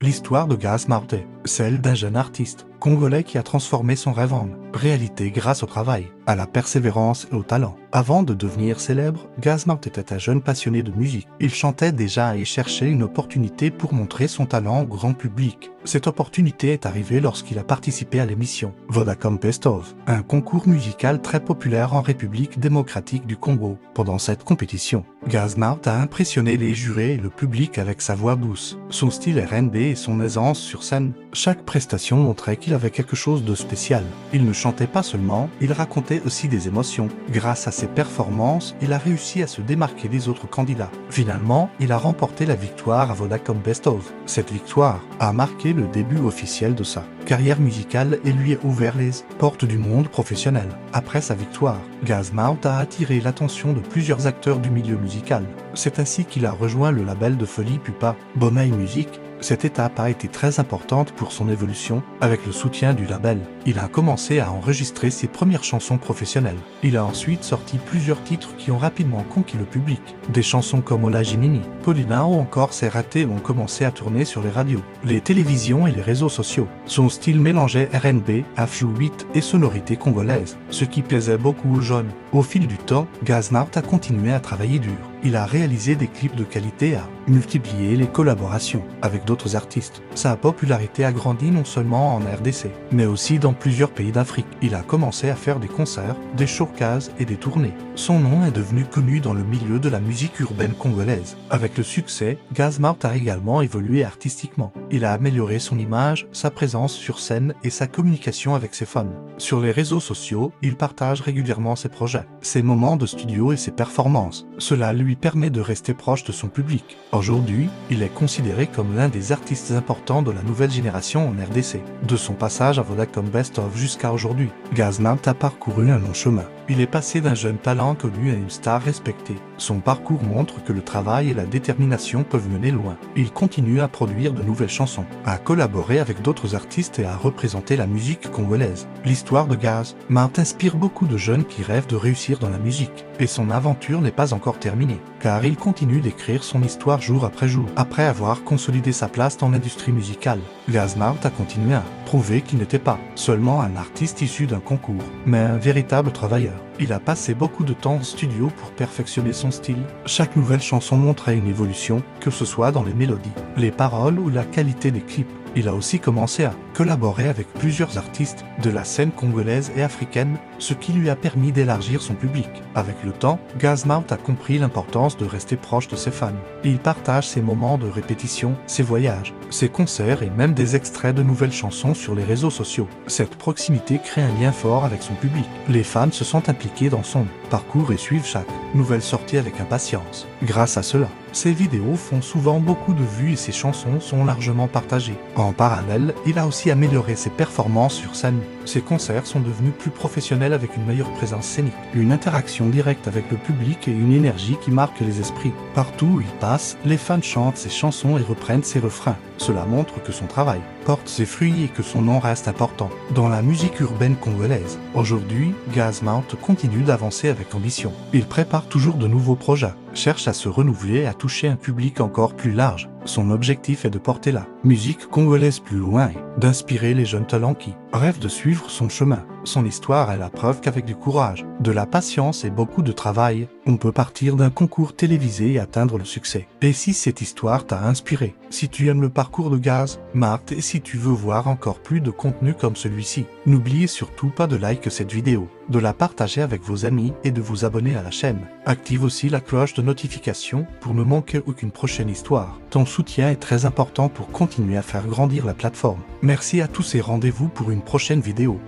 L'histoire de Gaz Martin, celle d'un jeune artiste congolais qui a transformé son rêve en réalité grâce au travail, à la persévérance et au talent. Avant de devenir célèbre, Gaz Martin était un jeune passionné de musique. Il chantait déjà et cherchait une opportunité pour montrer son talent au grand public. Cette opportunité est arrivée lorsqu'il a participé à l'émission Vodacom Best of, un concours musical très populaire en République démocratique du Congo. Pendant cette compétition, Gaz Martin a impressionné les jurés et le public avec sa voix douce, son style R&B et son aisance sur scène. Chaque prestation montrait qu'il avait quelque chose de spécial. Il ne chantait pas seulement, il racontait aussi des émotions. Grâce à ses performances, il a réussi à se démarquer des autres candidats. Finalement, il a remporté la victoire à Vodacom Best of. Cette victoire a marqué le début officiel de sa carrière musicale et lui a ouvert les portes du monde professionnel. Après sa victoire, Gaz Martin a attiré l'attention de plusieurs acteurs du milieu musical. C'est ainsi qu'il a rejoint le label de Foli Pupa, Bomey Music. Cette étape a été très importante pour son évolution. Avec le soutien du label, il a commencé à enregistrer ses premières chansons professionnelles. Il a ensuite sorti plusieurs titres qui ont rapidement conquis le public. Des chansons comme Ola Jimini, Paulina ou encore C'est raté ont commencé à tourner sur les radios, les télévisions et les réseaux sociaux. Son style mélangeait R&B, afrobeat et sonorités congolaises, ce qui plaisait beaucoup aux jeunes. Au fil du temps, Gaz Martin a continué à travailler dur. Il a réalisé des clips de qualité et a multiplié les collaborations avec d'autres artistes. Sa popularité a grandi non seulement en RDC, mais aussi dans plusieurs pays d'Afrique. Il a commencé à faire des concerts, des showcases et des tournées. Son nom est devenu connu dans le milieu de la musique urbaine congolaise. Avec le succès, Gaz Martin a également évolué artistiquement. Il a amélioré son image, sa présence sur scène et sa communication avec ses fans. Sur les réseaux sociaux, il partage régulièrement ses projets, ses moments de studio et ses performances. Cela lui permet de rester proche de son public. Aujourd'hui, il est considéré comme l'un des artistes importants de la nouvelle génération en RDC. De son passage à Vodacom Best of jusqu'à aujourd'hui, Gaz Martin a parcouru un long chemin. Il est passé d'un jeune talent connu à une star respectée. Son parcours montre que le travail et la détermination peuvent mener loin. Il continue à produire de nouvelles chansons, à collaborer avec d'autres artistes et à représenter la musique congolaise. L'histoire de Gaz Martin inspire beaucoup de jeunes qui rêvent de réussir dans la musique. Et son aventure n'est pas encore terminée, car il continue d'écrire son histoire jour après jour. Après avoir consolidé sa place dans l'industrie musicale, Gaz Martin a continué à prouver qu'il n'était pas seulement un artiste issu d'un concours, mais un véritable travailleur. Il a passé beaucoup de temps en studio pour perfectionner son style. Chaque nouvelle chanson montrait une évolution, que ce soit dans les mélodies, les paroles ou la qualité des clips. Il a aussi commencé à collaborer avec plusieurs artistes de la scène congolaise et africaine, ce qui lui a permis d'élargir son public. Avec le temps, Gaz Martin a compris l'importance de rester proche de ses fans. Il partage ses moments de répétition, ses voyages, ses concerts et même des extraits de nouvelles chansons sur les réseaux sociaux. Cette proximité crée un lien fort avec son public. Les fans se sentent impliqués dans son parcours et suivent chaque nouvelle sortie avec impatience. Grâce à cela, ses vidéos font souvent beaucoup de vues et ses chansons sont largement partagées. En parallèle, il a aussi amélioré ses performances sur scène. Ses concerts sont devenus plus professionnels avec une meilleure présence scénique, une interaction directe avec le public et une énergie qui marque les esprits. Partout où il passe, les fans chantent ses chansons et reprennent ses refrains. Cela montre que son travail porte ses fruits et que son nom reste important dans la musique urbaine congolaise. Aujourd'hui, Gaz Martin continue d'avancer avec ambition. Il prépare toujours de nouveaux projets, cherche à se renouveler et à toucher un public encore plus large. Son objectif est de porter la musique congolaise plus loin et d'inspirer les jeunes talents qui rêvent de suivre son chemin. Son histoire est la preuve qu'avec du courage, de la patience et beaucoup de travail, on peut partir d'un concours télévisé et atteindre le succès. Et si cette histoire t'a inspiré, si tu aimes le parcours de Gaz Martin et si tu veux voir encore plus de contenu comme celui-ci, n'oubliez surtout pas de liker cette vidéo, de la partager avec vos amis et de vous abonner à la chaîne. Active aussi la cloche de notification pour ne manquer aucune prochaine histoire. Ton soutien est très important pour continuer à faire grandir la plateforme. Merci à tous et rendez-vous pour une prochaine vidéo.